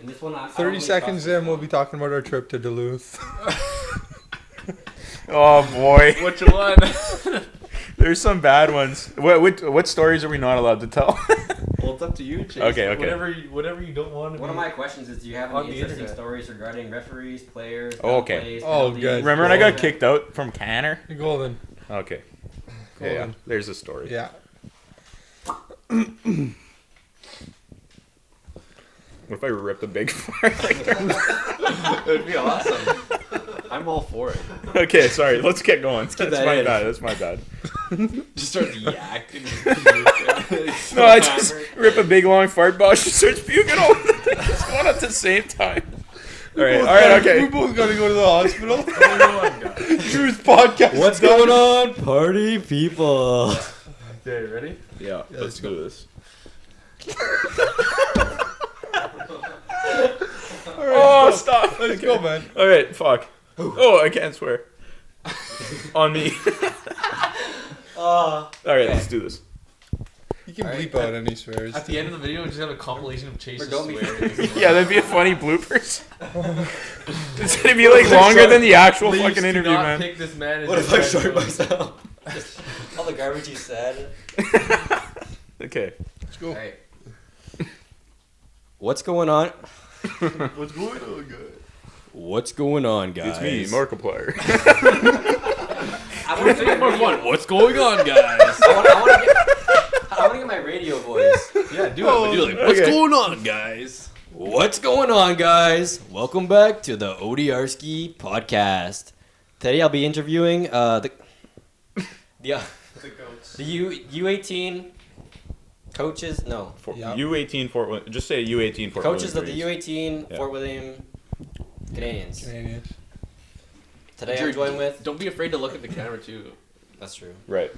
And this one, 30 seconds in, we'll be talking about our trip to Duluth. Oh boy. Which one? There's some bad ones. What stories are we not allowed to tell? Well, it's up to you, Chase. Okay. Whatever you don't want to. One of my questions is, do you have on any the interesting internet. stories regarding referees, players, Oh, okay. plays, Oh, penalties? good. Remember when I got kicked out from Canner? Golden. Okay. Yeah, Golden. there's a story. Yeah. What if I rip the big fart? It'd be awesome. I'm all for it. Okay, sorry. Let's get going. get That's that my in. bad. That's my bad. Just start yakking. No, I just rip a big long fart, Bosh, and starts puking all over the thing. It's going at the same time. All right, okay. We both gotta go to the hospital. Guys. Truth podcast. What's going on, party people? Okay, ready? Yeah, let's do this. Oh, stop. Let's go, man. All right, fuck. Oh, I can't swear. On me. All right, let's do this. You can bleep out any swears. At the end of the video, we just have a compilation of Chase's Don't be- swearing. Yeah, that'd be a funny bloopers. It's gonna be like longer than the actual Please fucking do interview, not man. pick this man as What if your I short friend. myself? All the garbage you said. Okay. Let's go. Alright. What's going on? What's going on, guys? What's going on, guys? It's me, Markiplier. I want to get More fun. What's going on, guys? I want to get my radio voice. Yeah, do it. Do it. What's Okay. going on, guys? What's going on, guys? Welcome back to the ODRSKI Podcast. Today I'll be interviewing the U18 coaches. No, Yeah. U18 Fort William. Just say U18 Fort coaches William of the Canadiens. U18 Yeah. Fort William Canadiens. Canadians. Today I'm joined with. Don't be afraid to look at the camera too. That's true. Right.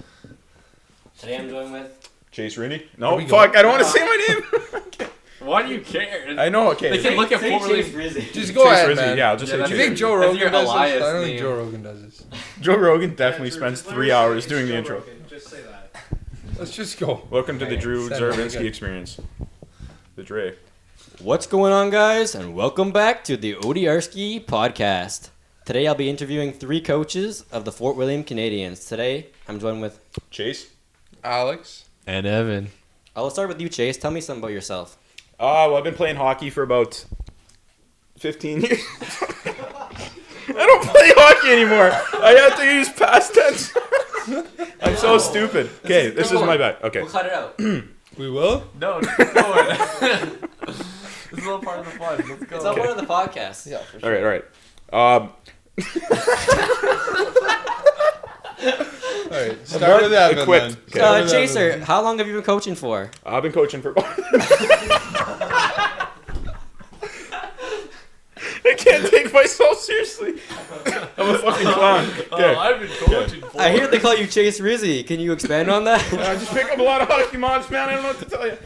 Today I'm joined with. Chase Rooney? There No, we go. fuck. I don't want to say my name. Why do you care? I know, okay. They can look at Fort Chase William. Rizzi. Just go Chase ahead, Rizzi. man. Yeah, I'll just Yeah, say that's You Chase think Rizzi. Joe That's Rogan your does this? I Elias don't think name. Joe Rogan does this. Joe Rogan definitely spends 3 hours doing the intro. Just say that. Let's just go. Welcome to the Drew Send it. Zervinsky experience. The Dre. What's going on, guys, and welcome back to the ODRSKI Podcast. Today I'll be interviewing 3 coaches of the Fort William Canadiens. Today I'm joined with. Chase? Alex. And Evan. I'll start with you, Chase. Tell me something about yourself. Well, I've been playing hockey for about 15 years. I don't play hockey anymore. I have to use past tense. I'm so stupid. Okay, this is my bad. Okay. We'll cut it out. We will? No, keep going. This is all part of the fun. Let's go. It's all part of the podcast. Yeah, for All right, all right. Alright, start with Evan equipped. then. Okay. Start with Chaser, Evan. how long have you been coaching for? I've been coaching for. I can't take myself seriously. I'm a fucking clown. Okay. I've been coaching for. I hear they call you Chase Rizzi. Can you expand on that? I just pick up a lot of hockey mobs, man. I don't know what to tell you.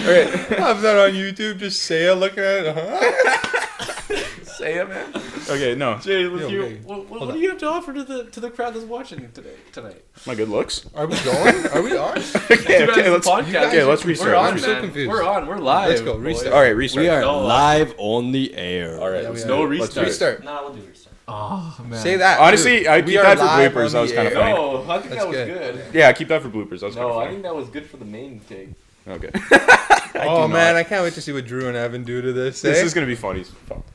All right. Have that on YouTube. Just say it. Look at it. Say it, man. Okay, no. Jay, Yeah, okay. what do you have to offer to the crowd that's watching tonight? My good looks. Are we going? Are we on? Okay, let's podcast. okay, let's restart. We're on, I'm Let's so man. confused. We're on. We're live. Let's go, boys. restart. All right, restart. We are No, live on the air. All right, Yeah, let's we do are. it. Let's Restart. Restart. No, we'll do restart. Oh man. Say that. Honestly, dude. I'd We keep are that for live bloopers. on That was the kind of air. funny. No, I think That's that was good. good. Yeah, keep that for bloopers. That was kind No, of I funny. think that was good for the main thing. Okay. Oh man, I can't wait to see what Drew and Evan do to this. This eh? is gonna be funny as fuck.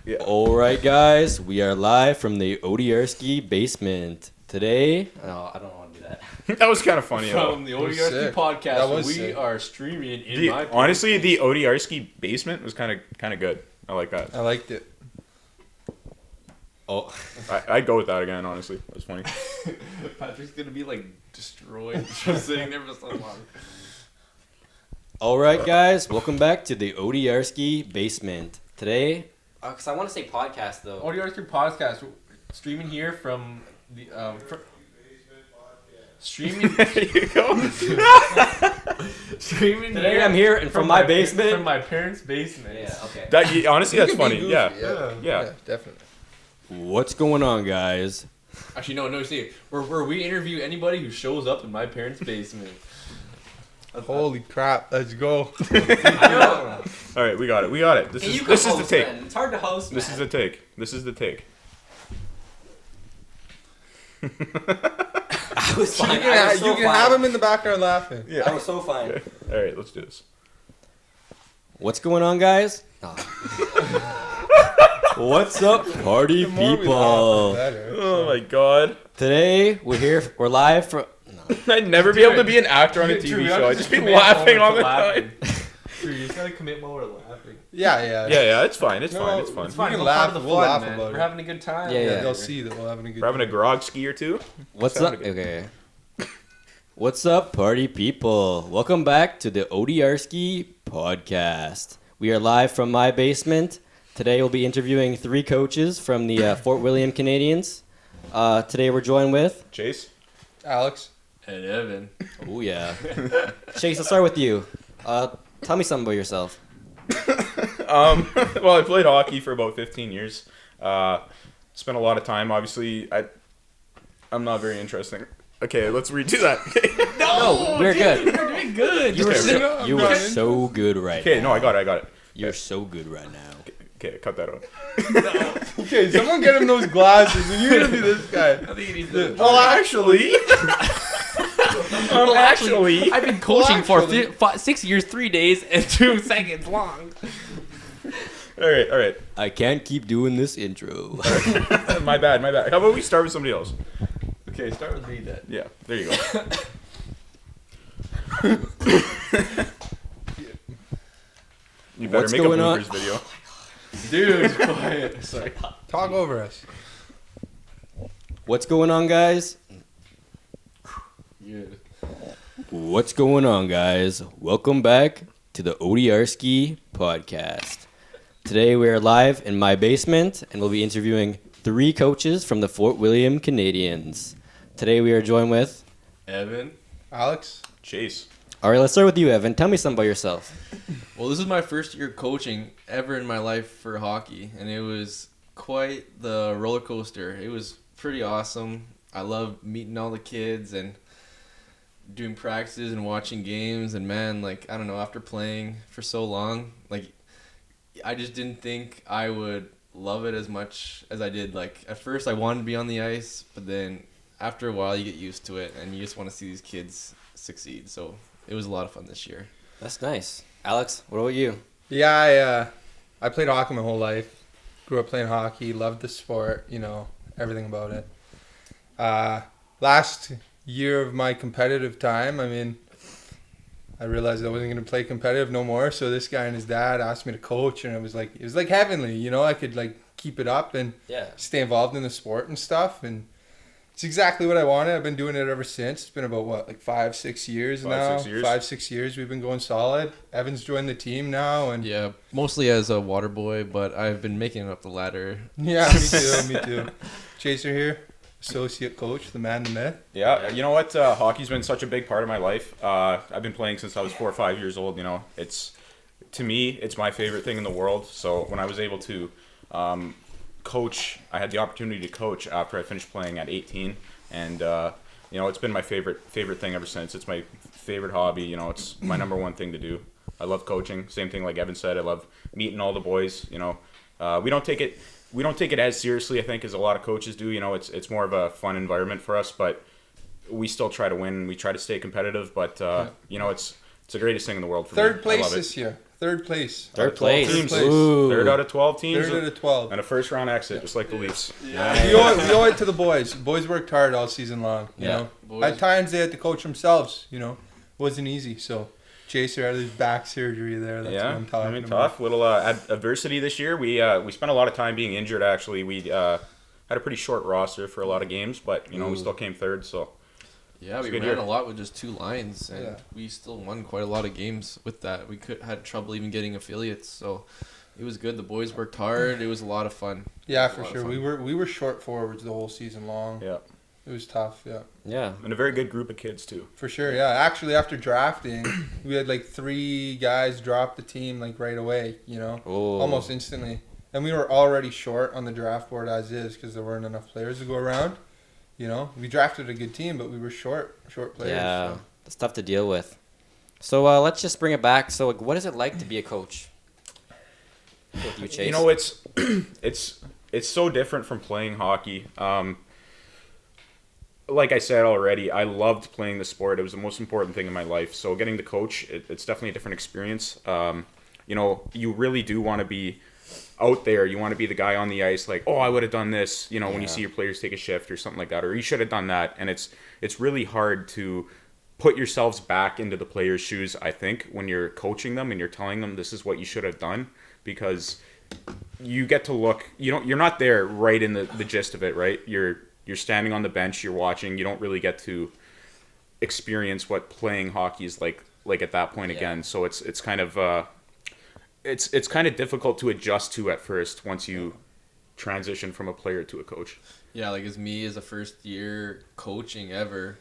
Yeah. All right, guys, we are live from the ODRSKI basement. Today, no, I don't want to do that. That was kind of funny. though. From the was ODRSKI sick. That podcast, was we sick. are streaming in my Honestly, the ODRSKI basement was kind of good. I like that. I liked it. Oh, I'd go with that again. Honestly, that was funny. Patrick's gonna be like destroyed just sitting there for so long. all right, guys, welcome back to the ODRSKI basement. Today, because I want to say podcast though. ODRSKI podcast, streaming here from the streaming There you go. streaming Today here I'm here and from my basement. from my parents' basement. Yeah, okay. That honestly, that's You can be funny. goofy, Yeah. yeah, Yeah. definitely. What's going on, guys? Actually, no. See, where we interview anybody who shows up in my parents' basement. Holy crap! Let's go. All right, we got it. This is the take. Man. It's hard to host. This is the take. I was You fine. can have him in the background laughing. Yeah. I was so fine. Okay. All right, let's do this. What's going on, guys? What's up, party The more we people? laugh, the better. Oh my god. Today we're live from. I'd never be able to be an actor on a TV show. I'd just be laughing all the time. Dude, you just gotta commit while we're laughing. Yeah. Yeah, it's fine. It's No, fine. It's fun. it's fine. We'll laugh- part of the we'll fun, laugh man. about We're it. having a good time. Yeah. They'll see that we're having a good We're having a time. grog ski or two. What's up? Sounded good. Okay. What's up, party people? Welcome back to the ODRSKI Podcast. We are live from my basement. Today we'll be interviewing 3 coaches from the Fort William Canadiens. Today we're joined with. Chase. Alex. And Evan. Oh yeah. Chase, let's start with you. Tell me something about yourself. Well, I played hockey for about 15 years. Spent a lot of time. Obviously, I'm not very interesting. Okay, let's redo that. No, we're good. You're doing good. You were Okay. so good right Okay, now. no, I got it. You're so good right now. Okay, cut that out. Okay, someone get him those glasses, and you're gonna be this guy. I think he needs to. Well, actually, I've been coaching for actually- 6 years, 3 days, and 2 seconds long. all right. I can't keep doing this intro. My bad. How about we start with somebody else? Okay, start with me then. Yeah, there you go. You better What's make going a on? bloopers video. Dude, quiet. Sorry. Talk over us. What's going on, guys? Yeah. What's going on, guys? Welcome back to the ODRSKI Podcast. Today we are live in my basement, and we'll be interviewing 3 coaches from the Fort William Canadiens. Today we are joined with. Evan. Alex. Chase. All right, let's start with you, Evan. Tell me something about yourself. Well, this is my first year coaching ever in my life for hockey, and it was quite the roller coaster. It was pretty awesome. I love meeting all the kids and doing practices and watching games, and man, like, I don't know, after playing for so long, like, I just didn't think I would love it as much as I did. Like, at first I wanted to be on the ice, but then after a while you get used to it, and you just want to see these kids succeed. So it was a lot of fun this year. That's nice. Alex, what about you? Yeah, I played hockey my whole life. Grew up playing hockey. Loved the sport. Everything about it. Last year of my competitive time, I realized I wasn't going to play competitive no more. So this guy and his dad asked me to coach, and it was like heavenly. I could keep it up and stay involved in the sport and stuff, and it's exactly what I wanted. I've been doing it ever since. It's been about 5-6 years now. 5-6 years we've been going solid. Evan's joined the team now, and Yeah, mostly as a water boy, but I've been making it up the ladder. yeah, me too. Chaser here, associate coach, the man, the myth. Yeah, you know what? Hockey's been such a big part of my life. I've been playing since I was 4 or 5 years old. To me, it's my favorite thing in the world. So when I was able to coach, I had the opportunity to coach after I finished playing at 18, and it's been my favorite thing ever since. It's my favorite hobby. It's my number one thing to do. I love coaching. Same thing like Evan said. I love meeting all the boys. We don't take it as seriously, I think, as a lot of coaches do. It's more of a fun environment for us, but we still try to win. We try to stay competitive, but it's the greatest thing in the world for me. Third I place love it. this year. Third place. Third 12 place. teams. Ooh. Third out of 12 teams. Third out of 12. And a first round exit, just like the Leafs. We owe it to the boys. Boys worked hard all season long. Boys. At times they had to coach themselves. Wasn't easy. So Chaser had his back surgery there. That's what I'm talking about. Tough. Little adversity this year. We spent a lot of time being injured. Actually, we had a pretty short roster for a lot of games, but we still came third. So Yeah, It's we a good ran year. a lot with just 2 lines, and Yeah. we still won quite a lot of games with that. We had trouble even getting affiliates, so it was good. The boys worked hard. It was a lot of fun. Yeah, It was a for lot of sure. fun. We were short forwards the whole season long. yeah, It was tough. Yeah. Yeah. and a very good group of kids too. For sure, yeah. Actually, after drafting, we had 3 guys drop the team right away. Oh. Almost instantly, and we were already short on the draft board as is because there weren't enough players to go around. We drafted a good team, but we were short players. Yeah. So. It's tough to deal with. So let's just bring it back. So like, what is it like to be a coach? With you, Chase? You know, it's so different from playing hockey. Like I said already, I loved playing the sport. It was the most important thing in my life. So getting to coach, it's definitely a different experience. You know, you really do want to be out there. You want to be the guy on the ice, like, oh, I would have done this. You know, when you see your players take a shift or something like that, or you should have done that. And it's really hard to put yourselves back into the players' shoes, I think, when you're coaching them and you're telling them this is what you should have done, because you get to look, you're not there right in the gist of it, right? You're standing on the bench, you're watching, you don't really get to experience what playing hockey is like at that point again. So it's kind of it's kind of difficult to adjust to at first once you transition from a player to a coach. Yeah, like as me as a first year coaching ever,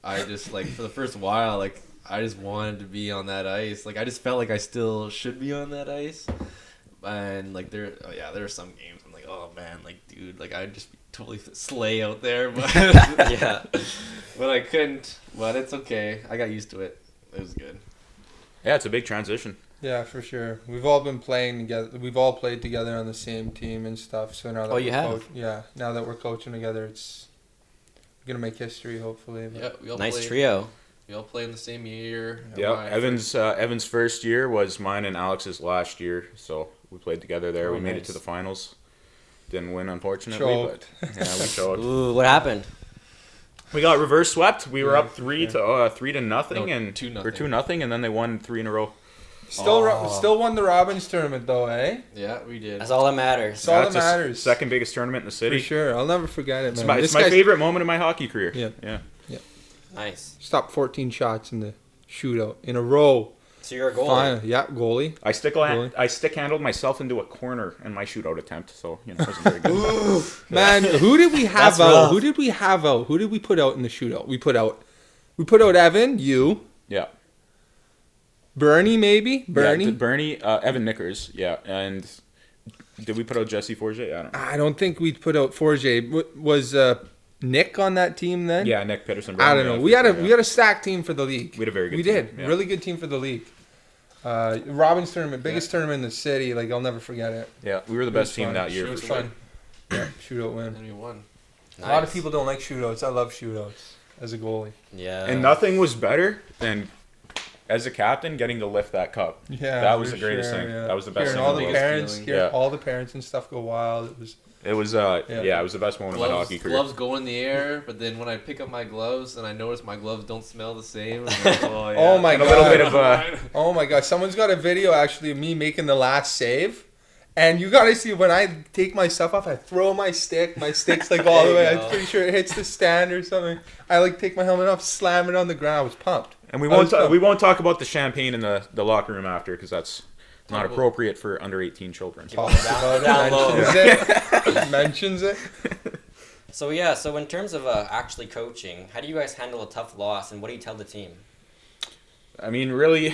I just like for the first while, like I just wanted to be on that ice. Like I just felt like I still should be on that ice. And like there are some games I'm like, oh man, like dude, like I'd just be totally slay out there, but yeah, but I couldn't. But it's okay. I got used to it. It was good. Yeah, it's a big transition. Yeah, for sure. We've all been playing together. We've all played together on the same team and stuff. So now that now that we're coaching together, it's gonna make history, hopefully. But. Yeah, we all nice trio. We all play in the same year. Yeah, Evan's first year was mine and Alex's last year, so we played together there. We made it to the finals. Didn't win, unfortunately, but yeah, we showed. Ooh, what happened? We got reverse swept. We were up 3-0 and 2-0. or 2-0, and then they won 3 in a row. Still won the Robbins tournament though, eh? Yeah, we did. That's all that matters. That's all that matters. Second biggest tournament in the city. For sure, I'll never forget it, man. It's my favorite moment of my hockey career. Yeah. Nice. Stopped 14 shots in the shootout in a row. So you're a goalie. Yeah, goalie. I stick handled myself into a corner in my shootout attempt, so it wasn't very good. Man, who did we have That's out? rough. Who did we have out? Who did we put out in the shootout? We put out Evan, you. Yeah. Bernie, maybe? Bernie, Evan Nickers, yeah. And did we put out Jesse Forget? I don't know. I don't think we put out Forget. Was Nick on that team then? Yeah, Nick Peterson. I don't know. We had a stacked team for the league. We had a very good team. We did. Yeah. Really good team for the league. Robbins tournament, biggest tournament in the city. Like, I'll never forget it. Yeah, we were the best team that year. It was fun. Yeah, shootout win. And we won. Nice. A lot of people don't like shootouts. I love shootouts as a goalie. Yeah. And nothing was better than, as a captain, getting to lift that cup. Yeah, that was the greatest thing. Yeah. That was the best Hearing thing. all the parents, yeah. all the parents and stuff go wild. It was it was the best moment of my hockey career. Gloves go in the air, but then when I pick up my gloves and I notice my gloves don't smell the same, I'm like, oh, yeah. Oh my and god! A little bit of oh my god! Someone's got a video actually of me making the last save, and you gotta see when I take my stuff off, I throw my stick. My stick's like all the way. I'm pretty sure it hits the stand or something. I like take my helmet off, slam it on the ground. I was pumped. And we won't talk about the champagne in the locker room after, because that's not appropriate for under 18 children. Mentions it. So so in terms of actually coaching, how do you guys handle a tough loss, and what do you tell the team? I mean, really,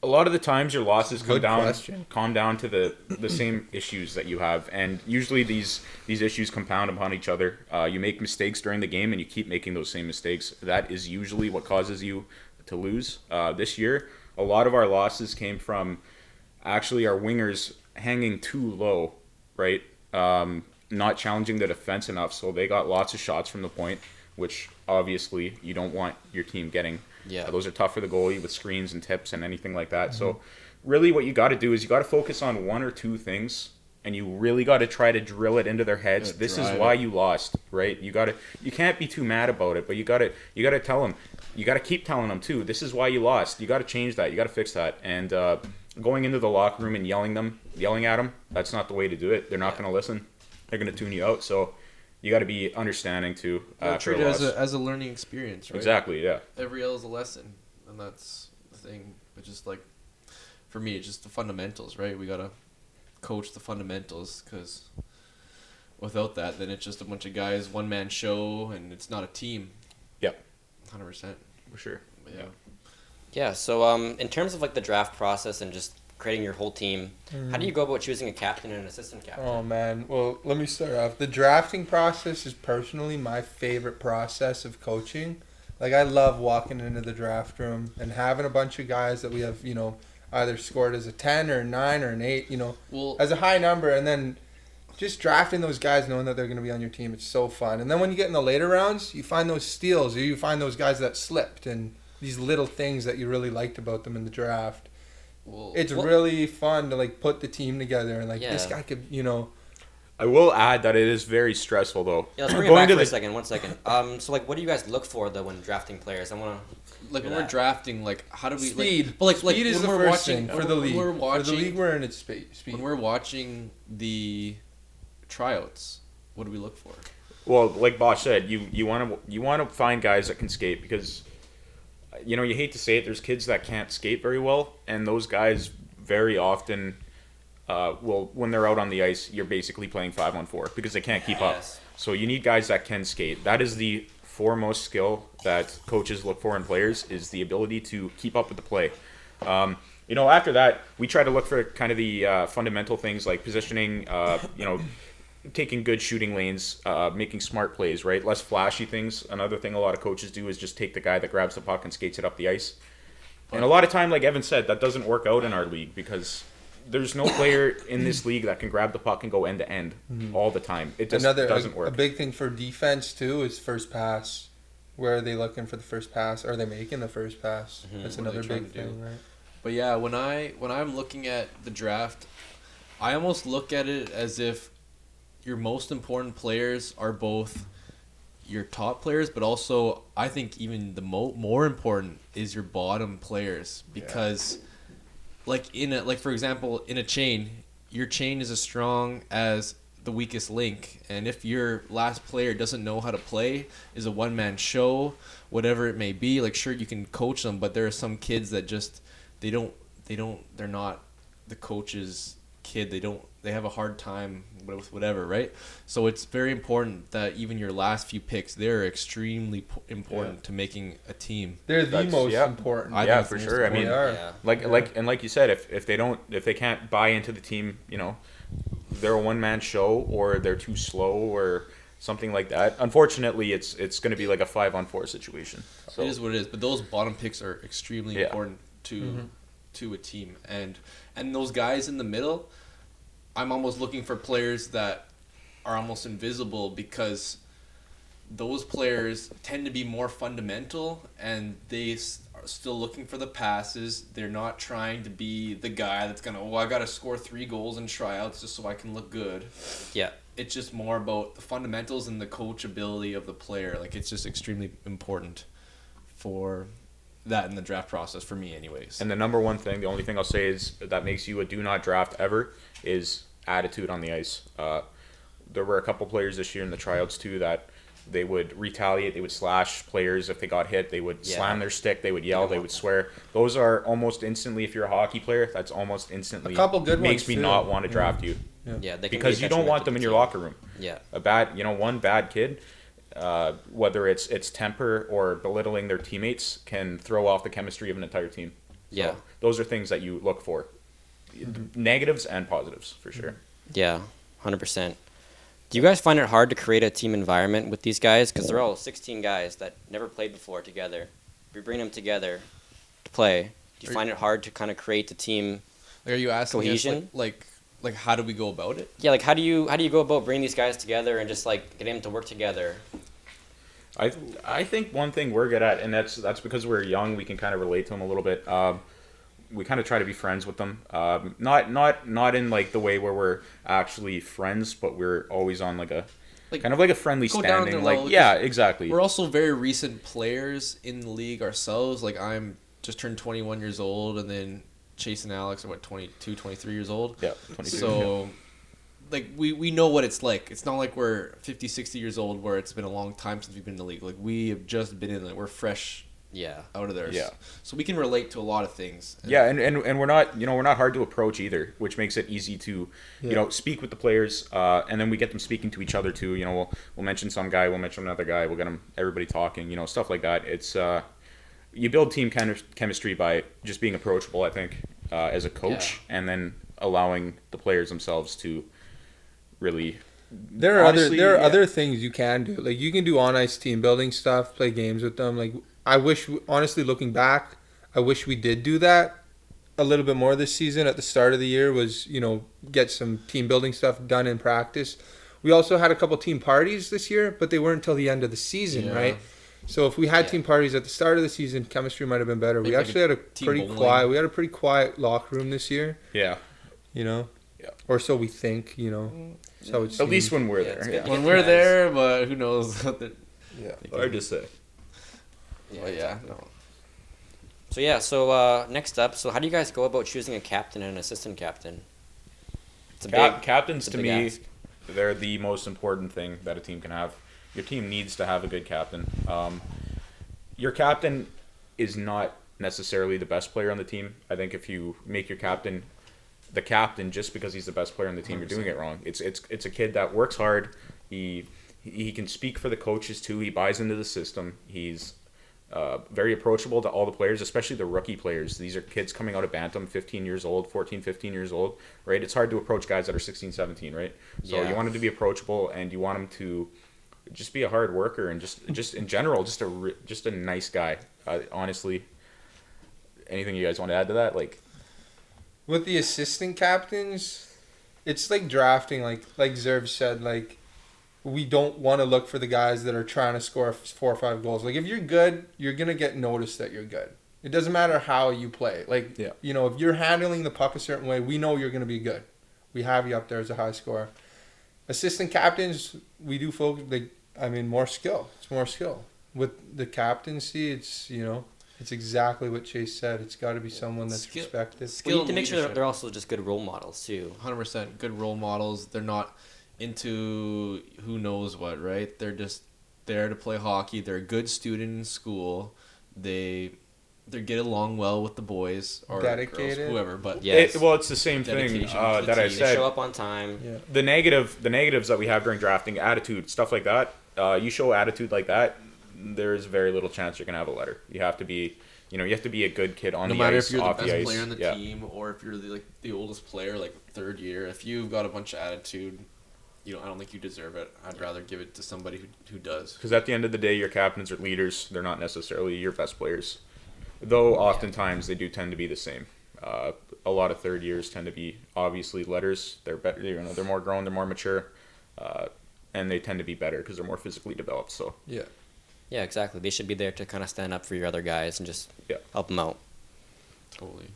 a lot of the times your losses calm down to the same issues that you have, and usually these issues compound upon each other. You make mistakes during the game, and you keep making those same mistakes. That is usually what causes you to lose. This year, a lot of our losses came from actually our wingers hanging too low, right? Not challenging the defense enough, so they got lots of shots from the point, which obviously you don't want your team getting. Yeah. Those are tough for the goalie with screens and tips and anything like that. Mm-hmm. So really what you got to do is you got to focus on one or two things, and you really got to try to drill it into their heads. This is why you lost, right? You can't be too mad about it, but you got to tell them. You got to keep telling them too. This is why you lost. You got to change that. You got to fix that. And going into the locker room and yelling at them, that's not the way to do it. They're not going to listen. They're going to tune you out. So you got to be understanding too. Treat it as a learning experience, right? Exactly, yeah. Every L is a lesson, and that's the thing. But just like, for me, it's just the fundamentals, right? We got to coach the fundamentals, because without that, then it's just a bunch of guys, one-man show, and it's not a team. Yep. 100%. For sure. But yeah. Yeah, so in terms of like the draft process and just creating your whole team, how do you go about choosing a captain and an assistant captain? Oh man, well let me start off. The drafting process is personally my favorite process of coaching, Like, I love walking into the draft room and having a bunch of guys that we have, either scored as a 10 or a 9 or an 8, as a high number, and then just drafting those guys knowing that they're going to be on your team. It's so fun. And then when you get in the later rounds, you find those steals, or you find those guys that slipped, and these little things that you really liked about them in the draft. It's really fun to, like, put the team together and, like, this guy could, I will add that it is very stressful, though. Yeah, let's bring it back for a second. 1 second. So, like, what do you guys look for, though, when drafting players? I want to... Like, when we're drafting, like, how do we... Speed. Speed is the first thing for the league. For the league, we're in its speed. When we're watching the tryouts, what do we look for? Well, like Bosh said, you want to find guys that can skate, because you hate to say it, there's kids that can't skate very well, and those guys very often when they're out on the ice, you're basically playing 5-on-4 because they can't keep up. So you need guys that can skate. That is the foremost skill that coaches look for in players, is the ability to keep up with the play. After that, we try to look for kind of the fundamental things like positioning, taking good shooting lanes, making smart plays, right? Less flashy things. Another thing a lot of coaches do is just take the guy that grabs the puck and skates it up the ice. And a lot of time, like Evan said, that doesn't work out in our league, because there's no player in this league that can grab the puck and go end to end all the time. It just doesn't work. A big thing for defense too is first pass. Where are they looking for the first pass? Are they making the first pass? That's another big thing, right? But yeah, when I'm looking at the draft, I almost look at it as if your most important players are both your top players, but also I think even the more important is your bottom players, because for example, in a chain, your chain is as strong as the weakest link, and if your last player doesn't know how to play, is a one-man show, whatever it may be, like, sure, you can coach them, but there are some kids that just they're not the coach's kid. They have a hard time with whatever, right? So it's very important that even your last few picks, they're extremely important to making a team. They're the most important. Yeah, for sure. I mean, like you said, if they can't buy into the team, they're a one-man show, or they're too slow, or something like that. Unfortunately, it's going to be like a 5-on-4 situation. So. It is what it is. But those bottom picks are extremely important to a team, and those guys in the middle, I'm almost looking for players that are almost invisible, because those players tend to be more fundamental, and they are still looking for the passes. They're not trying to be the guy that's gonna, I gotta score 3 goals in tryouts just so I can look good. Yeah. It's just more about the fundamentals and the coachability of the player. Like, it's just extremely important for that in the draft process, for me anyways. And the number one thing, the only thing I'll say is that makes you a do not draft ever, is attitude on the ice. There were a couple players this year in the tryouts too that they would retaliate, they would slash players if they got hit, they would slam their stick, they would yell, they would swear. Those are almost instantly, if you're a hockey player, that's almost instantly a couple good makes me too. Not want to draft you. Yeah, they can because you don't want them in your locker room. Yeah. One bad kid, whether it's temper or belittling their teammates, can throw off the chemistry of an entire team. So those are things that you look for. Negatives and positives, for sure. Yeah, 100%. Do you guys find it hard to create a team environment with these guys? Because they're all 16 guys that never played before together. We bring them together to play. Do you find it hard to kind of create the team are you asking cohesion? Us, like how do we go about it? Yeah, like how do you go about bringing these guys together and just like getting them to work together? I think one thing we're good at, and that's because we're young, we can kind of relate to them a little bit. We kind of try to be friends with them. Not in like the way where we're actually friends, but we're always on like a kind of like a friendly standing. Like exactly. We're also very recent players in the league ourselves. Like, I'm just turned 21 years old, and then Chase and Alex are 22, 23 years old. Yeah, 22. So like we know what it's like. It's not like we're 50, 60 years old where it's been a long time since we've been in the league. Like, we have just been in it. We're fresh. Out of there. Yeah. So we can relate to a lot of things. And we're not hard to approach either, which makes it easy to speak with the players, and then we get them speaking to each other too. We'll mention some guy, we'll mention another guy, we'll get everybody talking, stuff like that. It's you build team chemistry by just being approachable, I think, as a coach, and then allowing the players themselves to really There are honestly, other things you can do. Like you can do on ice team building stuff, play games with them. Like honestly, looking back, I wish we did do that a little bit more this season. At the start of the year, was get some team building stuff done in practice. We also had a couple team parties this year, but they weren't until the end of the season, right? So if we had team parties at the start of the season, chemistry might have been better. We actually had a pretty quiet. We had a pretty quiet locker room this year. Yeah. Or so we think. So it's at least when we're there. Yeah. When we're there, but who knows? Hard to say. Yeah. No. So next up, so how do you guys go about choosing a captain and an assistant captain? It's Captains to me, ask. they're the most important thing that a team can have. Your team needs to have a good captain. Your captain is not necessarily the best player on the team. I think if you make your captain the captain just because he's the best player on the team, 100%. You're doing it wrong. It's a kid that works hard. He can speak for the coaches too. He buys into the system. He's very approachable to all the players, especially the rookie players. These are kids coming out of Bantam, 15 years old, 14, 15 years old, right? It's hard to approach guys that are 16, 17, right? So you want him to be approachable, and you want him to just be a hard worker, and just in general, just a nice guy. Honestly, anything you guys want to add to that? Like, with the assistant captains, it's like drafting, like Zerv said, like we don't want to look for the guys that are trying to score 4 or 5 goals. Like if you're good, you're going to get noticed that you're good. It doesn't matter how you play. Like, if you're handling the puck a certain way, we know you're going to be good. We have you up there as a high scorer. Assistant captains, we do focus, more skill. It's more skill. With the captaincy, it's exactly what Chase said. It's got to be someone that's respected. You need to make sure that they're also just good role models too. 100% good role models. They're not into who knows what, right? They're just there to play hockey. They're a good student in school. They get along well with the boys or dedicated, girls, whoever. But it's the same thing that I said. They show up on time. Yeah. The negatives that we have during drafting, attitude, stuff like that. You show attitude like that, there's very little chance you're gonna have a letter. You have to be, you have to be a good kid on the ice, no matter if you're the off best the ice. player on the team or if you're the oldest player, like third year. If you've got a bunch of attitude, I don't think you deserve it. I'd rather give it to somebody who does. Because at the end of the day, your captains are leaders. They're not necessarily your best players, though. Oftentimes they do tend to be the same. A lot of third years tend to be obviously letters. They're better. They're more grown. They're more mature, and they tend to be better because they're more physically developed. So yeah, exactly. They should be there to kind of stand up for your other guys and just help them out. Totally.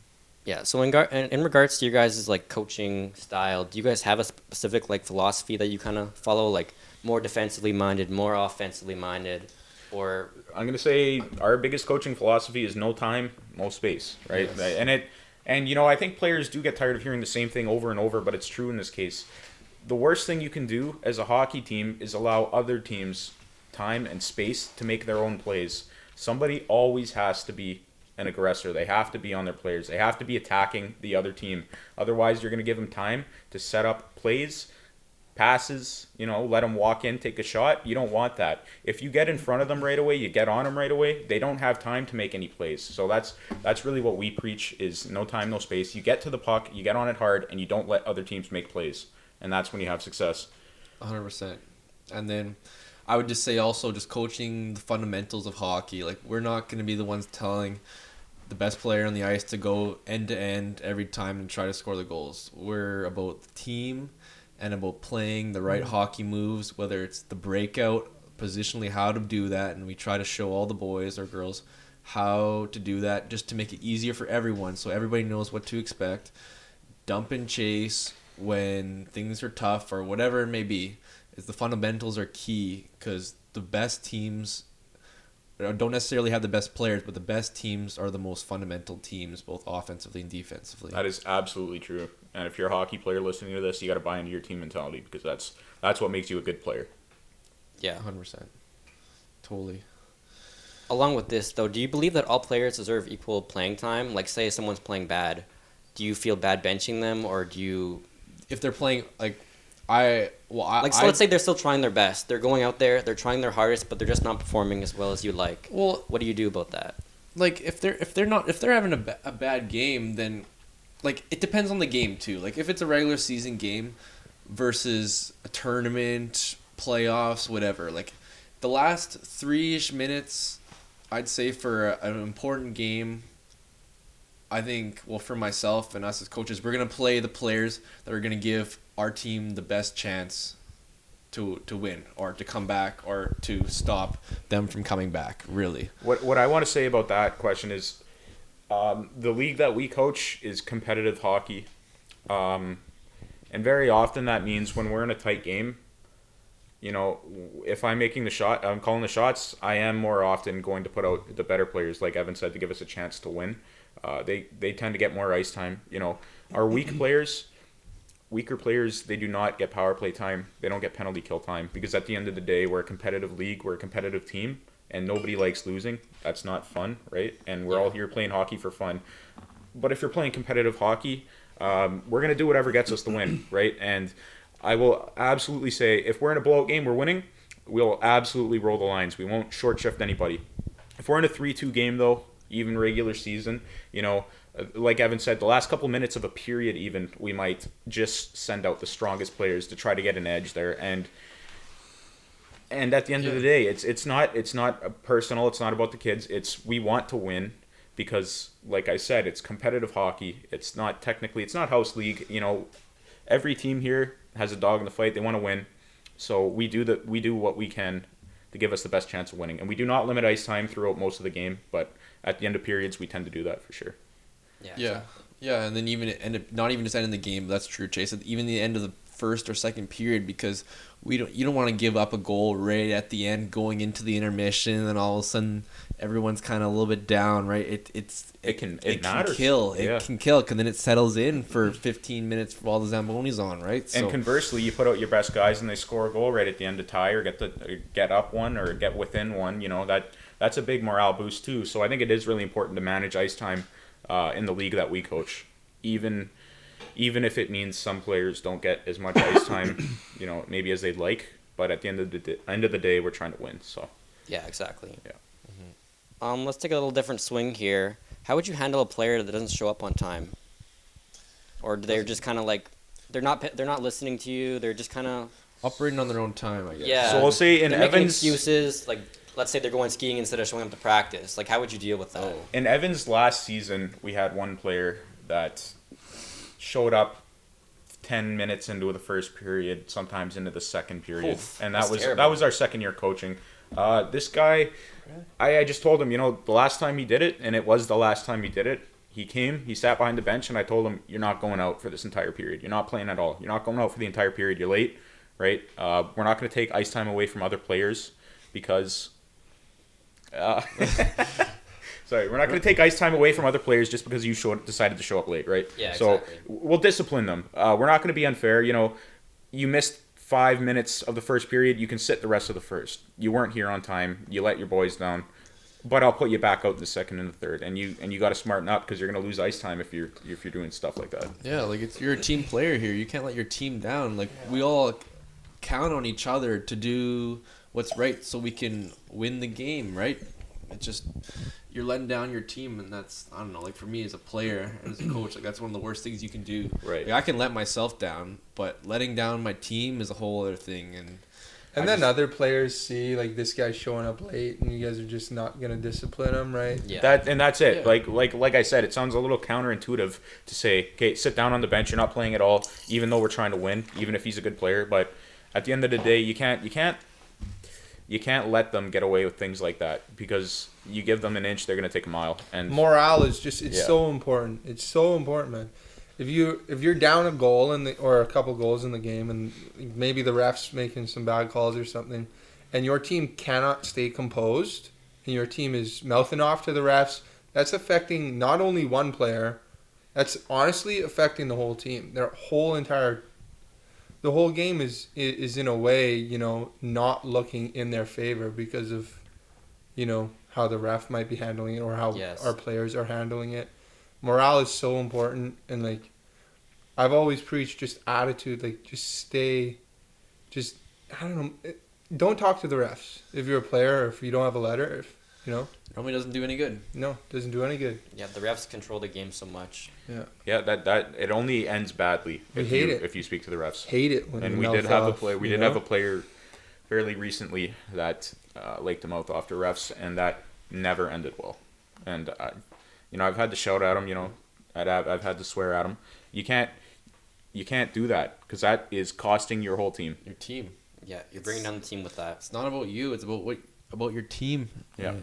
Yeah. So in regards to your guys' coaching style, do you guys have a specific philosophy that you kind of follow, like more defensively minded, more offensively minded, or? I'm gonna say our biggest coaching philosophy is no time, no space, right? Yes. And I think players do get tired of hearing the same thing over and over, but it's true in this case. The worst thing you can do as a hockey team is allow other teams time and space to make their own plays. Somebody always has to be an aggressor. They have to be on their players. They have to be attacking the other team. Otherwise, you're going to give them time to set up plays, passes, let them walk in, take a shot. You don't want that. If you get in front of them right away, you get on them right away, they don't have time to make any plays. So that's really what we preach is no time, no space. You get to the puck, you get on it hard, and you don't let other teams make plays. And that's when you have success. 100%. And then I would just say also just coaching the fundamentals of hockey. We're not going to be the ones telling the best player on the ice to go end to end every time and try to score the goals. We're about the team and about playing the right hockey moves, whether it's the breakout, positionally how to do that, and we try to show all the boys or girls how to do that just to make it easier for everyone so everybody knows what to expect. Dump and chase when things are tough or whatever it may be. Is the fundamentals are key because the best teams don't necessarily have the best players, but the best teams are the most fundamental teams, both offensively and defensively. That is absolutely true. And if you're a hockey player listening to this, you got to buy into your team mentality because that's what makes you a good player. Yeah, 100%. Totally. Along with this, though, do you believe that all players deserve equal playing time? Like, say someone's playing bad, do you feel bad benching them, or do you? If they're playing let's say they're still trying their best. They're going out there, they're trying their hardest, but they're just not performing as well as you like. Well, what do you do about that? If they're having a bad game, then it depends on the game too. If it's a regular season game, versus a tournament, playoffs, whatever. Like the last 3-ish minutes, I'd say for an important game, I think, well, for myself and us as coaches, we're going to play the players that are going to give our team the best chance to win or to come back or to stop them from coming back, really. What I want to say about that question is the league that we coach is competitive hockey. And very often that means when we're in a tight game, you know, if I'm making the shot, I'm calling the shots, I am more often going to put out the better players, like Evan said, to give us a chance to win. They tend to get more ice time. You know, our weaker players, they do not get power play time. They don't get penalty kill time because at the end of the day, we're a competitive league, we're a competitive team, and nobody likes losing. That's not fun, right? And we're all here playing hockey for fun. But if you're playing competitive hockey, we're going to do whatever gets us the win, right? And I will absolutely say if we're in a blowout game, we're winning, we'll absolutely roll the lines. We won't short shift anybody. If we're in a 3-2 game, though, even regular season, you know, like Evan said, the last couple minutes of a period even, we might just send out the strongest players to try to get an edge there. And at the end of the day, it's not personal. It's not about the kids. We want to win because, like I said, it's competitive hockey. It's not house league. You know, every team here has a dog in the fight. They want to win. So we do what we can to give us the best chance of winning. And we do not limit ice time throughout most of the game, but at the end of periods, we tend to do that for sure. Yeah, and then even not even just ending the game. That's true, Chase. Even the end of the first or second period, because you don't want to give up a goal right at the end, going into the intermission, and then all of a sudden everyone's kind of a little bit down, right? It can kill. It can kill, because then it settles in for 15 minutes for all the Zambonis on, right? So, and conversely, you put out your best guys and they score a goal right at the end to tie or get up one or get within one. You know, that's a big morale boost too. So I think it is really important to manage ice time in the league that we coach, even if it means some players don't get as much ice time, you know, maybe as they'd like. But at the end of the day, we're trying to win. So yeah, exactly. Yeah. Mm-hmm. Let's take a little different swing here. How would you handle a player that doesn't show up on time, or they're just kind of like they're not listening to you? They're just kind of operating on their own time, I guess. Yeah. So we'll say in they're making Evans' excuses, like let's say they're going skiing instead of showing up to practice. Like, how would you deal with that? In Evans' last season, we had one player that showed up 10 minutes into the first period, sometimes into the second period. Oof, and that was our second year coaching. This guy, I just told him, you know, the last time he did it, and it was the last time he did it, he came, he sat behind the bench, and I told him, you're not going out for this entire period. You're not playing at all. You're not going out for the entire period. You're late, right? We're not going to take ice time away from other players because... Sorry, we're not going to take ice time away from other players just because you decided to show up late, right? Yeah, so exactly. We'll discipline them. We're not going to be unfair. You know, you missed 5 minutes of the first period. You can sit the rest of the first. You weren't here on time. You let your boys down. But I'll put you back out in the second and the third, and you got to smarten up because you're going to lose ice time if you're doing stuff like that. Yeah, like you're a team player here. You can't let your team down. Like we all count on each other to do what's right so we can win the game, right? It's just you're letting down your team, and that's, I don't know, like for me as a player and as a coach, like that's one of the worst things you can do. Right. Like, I can let myself down, but letting down my team is a whole other thing. And then other players see like this guy's showing up late, and you guys are just not gonna discipline him, right? Yeah. That's it. Yeah. Like I said, it sounds a little counterintuitive to say, okay, sit down on the bench. You're not playing at all, even though we're trying to win, even if he's a good player. But at the end of the day, you can't let them get away with things like that, because you give them an inch, they're gonna take a mile. And morale is just so important. It's so important, man. If you're down a goal or a couple goals in the game, and maybe the ref's making some bad calls or something, and your team cannot stay composed, and your team is mouthing off to the refs, that's affecting not only one player, that's honestly affecting the whole team. The whole game is in a way, you know, not looking in their favor because of, you know, how the ref might be handling it or how our players are handling it. Morale is so important, and like I've always preached just attitude, like I don't know, don't talk to the refs if you're a player or if you don't have a letter. You know? Normally doesn't do any good. No, doesn't do any good. Yeah, the refs control the game so much. Yeah, that it only ends badly We hate it. if you speak to the refs. Hate it when And the we mouth did have a off, player. We you did know? have a player fairly recently that liked to mouth off to refs, and that never ended well. And I've had to shout at him. I've had to swear at him. You can't do that because that is costing your whole team. Your team. Yeah, you're bringing down the team with that. It's not about you. It's about your team. Yeah.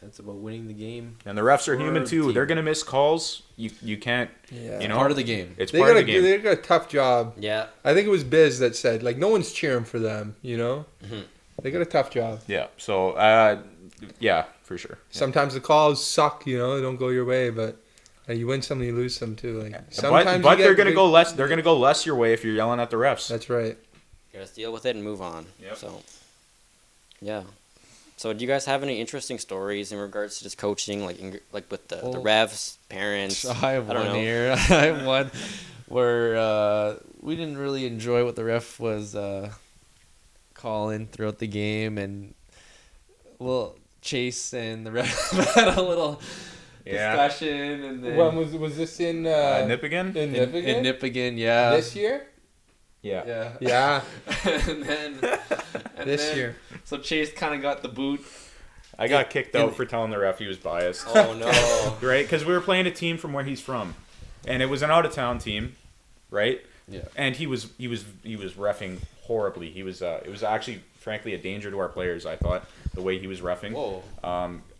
It's about winning the game. And the refs are human the too. team. They're gonna miss calls. You can't. Yeah. You know, Part of the game. It's They part got of the game. They got a tough job. Yeah. I think it was Biz that said, like, no one's cheering for them, you know? Mhm. They got a tough job. Yeah. So yeah, for sure. Sometimes the calls suck, you know, they don't go your way, but you win some, you lose some too. Like sometimes But you they're get gonna big- go less. They're gonna go less your way if you're yelling at the refs. That's right. You gotta deal with it and move on. Yep. So, yeah. So, do you guys have any interesting stories in regards to just coaching, like with the refs, parents? I have I don't one know. here. I have one where we didn't really enjoy what the ref was calling throughout the game, and Chase and the ref had a little discussion, and then When was this in Nip again? in Nippigan? in Nippigan, yeah. This year? Yeah. Yeah. Yeah, and then this year. So Chase kind of got the boot. I got kicked out for telling the ref he was biased. Oh no. Right? Because we were playing a team from where he's from, and it was an out of town team, right? Yeah. And he was reffing horribly. It was actually frankly a danger to our players. I thought the way he was reffing. Whoa.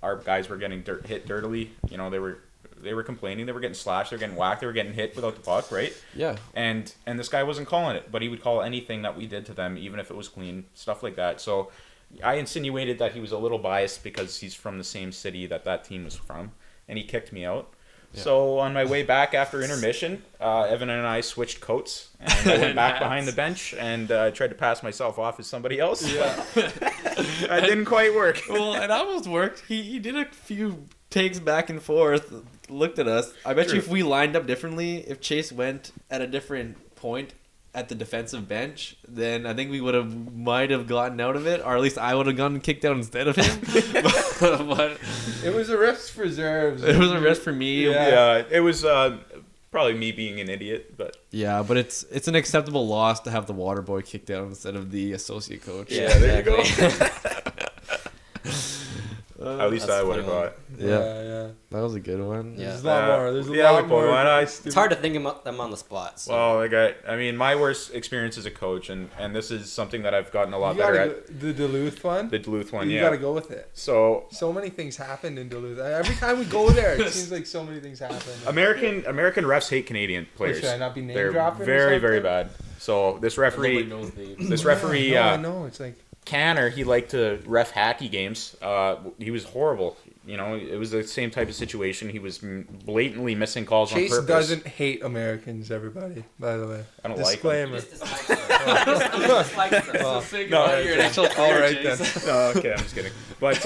Our guys were getting hit dirtily. You know, they were complaining. They were getting slashed. They were getting whacked. They were getting hit without the puck, right? Yeah. And this guy wasn't calling it, but he would call anything that we did to them, even if it was clean, stuff like that. So I insinuated that he was a little biased because he's from the same city that team was from, and he kicked me out. Yeah. So on my way back after intermission, Evan and I switched coats, and I went back behind the bench and tried to pass myself off as somebody else. Yeah. That didn't quite work. Well, it almost worked. He did a few takes back and forth, looked at us. I bet True. you if we lined up differently, if Chase went at a different point at the defensive bench, then I think we might have gotten out of it, or at least I would have gotten kicked out instead of him. but It was a risk for reserves. it was a risk for me. Yeah. It was probably me being an idiot, but Yeah, but it's an acceptable loss to have the water boy kicked out instead of the associate coach. yeah, there you go. At least That's I a would have funny one. thought. Yeah. That was a good one. Yeah. There's a lot more. There's a yeah, lot we more. pulled one. It's hard to think of them on the spot. So. Well, I mean, my worst experience as a coach, and this is something that I've gotten a lot You better gotta at. go, the Duluth one. The Duluth one, You yeah. gotta go with it. So So many things happened in Duluth. Every time we go there, it seems like so many things happen. American refs hate Canadian players. Should I not be name They're dropping or very, very something? bad. So this Nobody referee, knows the this referee, I know. It's like Canner, he liked to ref hacky games. He was horrible. You know, it was the same type of situation. He was blatantly missing calls Chase on purpose. doesn't hate Americans. Everybody, by the way. I don't like them. Disclaimer. No, you're an actual All right then. No, okay, I'm just kidding. But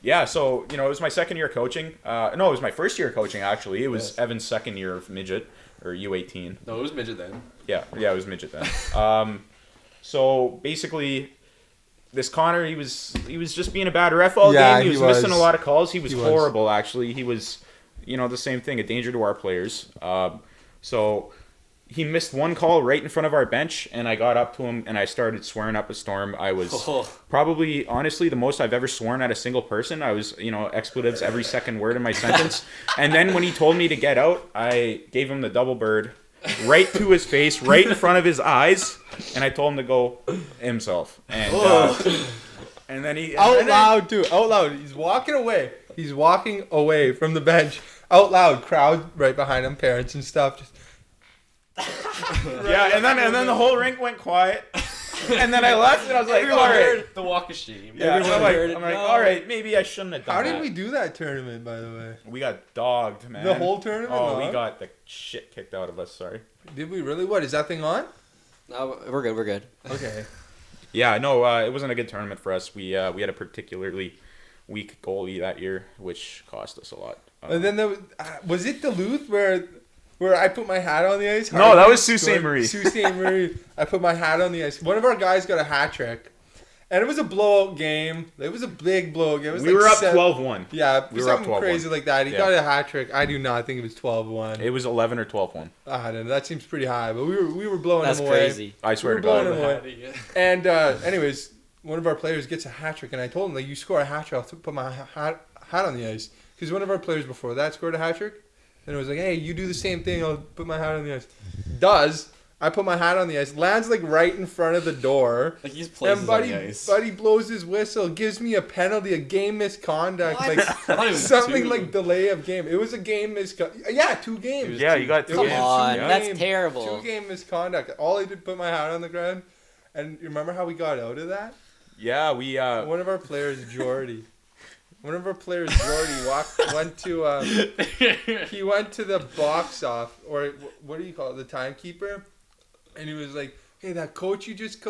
yeah, so it was my second year coaching. No, it was my first year coaching actually. It was Evan's second year of midget or U18. No, it was midget then. Yeah, it was midget then. So basically, this Connor, he was just being a bad ref all game. He was missing a lot of calls. He was horrible actually. He was, the same thing, a danger to our players. So he missed one call right in front of our bench, and I got up to him and I started swearing up a storm. I was probably, honestly, the most I've ever sworn at a single person. I was, expletives every second word in my sentence. And then when he told me to get out, I gave him the double bird right to his face, right in front of his eyes, and I told him to go himself. And then he Out loud. He's walking away. He's walking away from the bench. Out loud, crowd right behind him, parents and stuff. Just yeah, and then the whole rink went quiet, and then I left, and I was like, all right. The walk of shame. Yeah, I'm like, all right, maybe I shouldn't have done how that. did we do that tournament, by the way? We got dogged, man. The whole tournament? Oh, Huh? we got the shit kicked out of us. Sorry. Did we really? What is that thing on? No, we're good. We're good. Okay. Yeah, no, it wasn't a good tournament for us. We had a particularly weak goalie that year, which cost us a lot. And then there was it Duluth where I put my hat on the ice? No, that was Sault Ste. Marie. Sault Ste. Marie. I put my hat on the ice. One of our guys got a hat trick, And it was a blowout game. It was a big blowout game. It was We like were up 12-1. 12-1. Yeah, We were up something 12-1. crazy like that. He got a hat trick. I do not think it was 12-1. It was 11 or 12-1. I don't know. That seems pretty high, but we were blowing That's him away. crazy. I swear We to were God. blowing him away. And anyways, one of our players gets a hat trick, and I told him, like, you score a hat trick, I'll put my hat on the ice. Because one of our players before that scored a hat trick, and it was like, hey, you do the same thing, I'll put my hat on the ice. I put my hat on the ice, lands like right in front of the door. Like he's plays And on the ice. Buddy blows his whistle, gives me a penalty, a game misconduct, What? like I thought it was something 2. like delay of game. It was a game misconduct. Yeah, 2 games. Yeah, you got It 2 was Come games. on, two that's game- terrible. 2-game misconduct. All I did put my hat on the ground, and you remember how we got out of that? Yeah, we One of our players, Jordy. Went to he went to the box off, or what do you call it, the timekeeper, and he was like, hey, that coach you just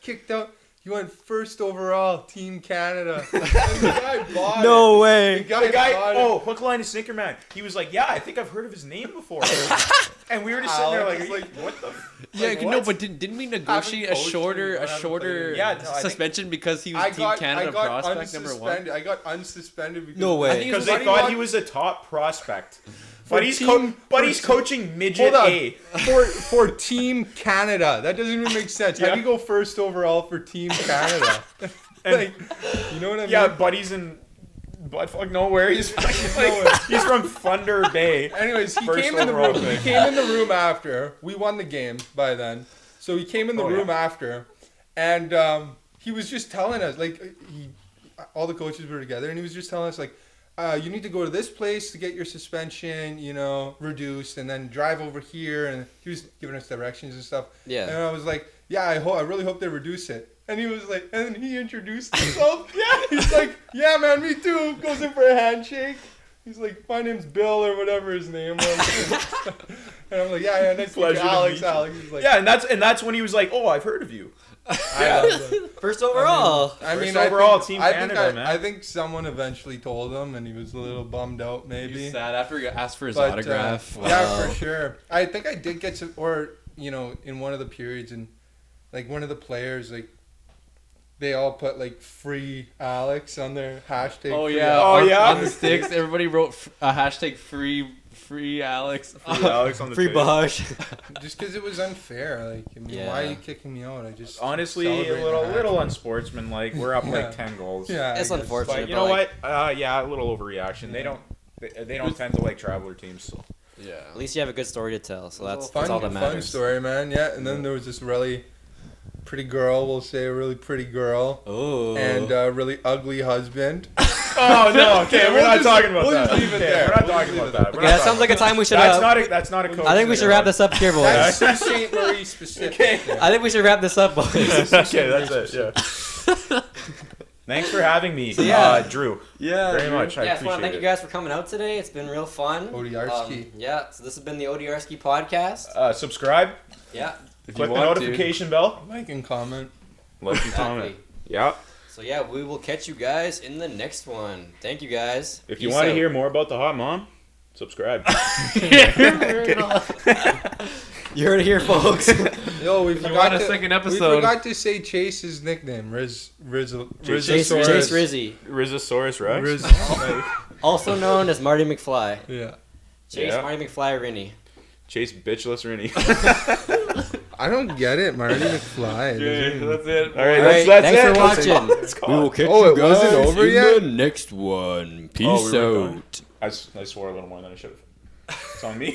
kicked out, he went first overall, Team Canada. And the guy bought No it. way. The guy bought it. hook, line, and sinker, man. He was like, yeah, I think I've heard of his name before. And we were just sitting there Alex like, is what the? Yeah, Like, no, what? but didn't we negotiate a coached shorter him, I haven't played. Yeah, no, I think- suspension because he was Team Canada prospect number 1? I got unsuspended because No way. I think Because Buddy they thought won- he was a top prospect. For But he's team- coaching midget Hold on. A. For Team Canada. That doesn't even make sense. How do you go first overall for Team Canada? Like, you know what I mean? Yeah, Buddy's in buttfuck nowhere. He's he's from Thunder Bay. Anyways, he First came in the overall room. pick. He came in the room after. We won the game by then. So he came in the room after, and he was just telling us, like, all the coaches were together, and he was just telling us, like, you need to go to this place to get your suspension, reduced, and then drive over here. And he was giving us directions and stuff. Yeah. And I was like, yeah, I really hope they reduce it. And he was like, and then he introduced himself. Yeah. He's like, yeah, man, me too. Goes in for a handshake. He's like, my name's Bill or whatever his name was. And I'm like, yeah, nice to meet you, Pleasure to Alex. meet you. Alex. He's like, Yeah, and that's when he was like, oh, I've heard of you. First overall. I mean, First overall, think, Team I Canada, think man. I think someone eventually told him, and he was a little bummed out, maybe. He's sad after he asked for his But, autograph. Yeah, for sure. I think I did get some, or in one of the periods, and like one of the players, like they all put like free Alex on their hashtag. Oh free yeah. Alex. Oh, yeah? On the sticks, everybody wrote a hashtag free Alex. Alex on the Free page. Bosh. Just because it was unfair. Like, I mean, Yeah. why are you kicking me out? I just Honestly, a celebrated little the unsportsmanlike. We're up Yeah. like 10 goals. Yeah, It's I guess. unfortunate. But you know like, what? Yeah, a little overreaction. They don't tend to like traveler teams. So. Yeah. At least you have a good story to tell, so that's Fun, all that fun matters. story, man. Yeah, and then there was this really pretty girl. We'll say a really pretty girl. Oh. And a really ugly husband. Oh no! Okay, we're not talking about we'll that. just leave it Okay, there. we're not We'll talking just about that. We're Okay, not that sounds like a time we should. That's not a coach. I think we should wrap this up here, boys. That's Sault Ste. Marie specific. Okay. I think we should wrap this up, boys. Okay, that's it. Yeah. Thanks for having me, yeah. Drew. Yeah. Very much. I Yeah, I just want to appreciate thank you it. guys for coming out today. It's been real fun. ODRSKI. Yeah, so this has been the ODRSKI Podcast. Subscribe. Yeah, If Click you the want notification bell. Like and comment. Like and exactly. comment. Yeah. So yeah, we will catch you guys in the next one. Thank you guys. If you Peace want to out. hear more about the hot mom, subscribe. You heard it here, folks. Yo, we You forgot want a to, second We episode? forgot to say Chase's nickname, Chase Rizzosaurus. Rizzy, Rhizosaurus Rex. Riz- also known as Marty McFly. yeah. Chase Yeah. Marty McFly Rennie. Chase bitchless Rennie. I don't get it, Marty McFly. Okay, that's it. All right, All right, that's thanks it. for Let's watching. go. Let's go. We will catch Oh, you it guys wasn't over in yet? the next one. Peace Oh, we weren't out. I swore a little more than I should have. It's on me.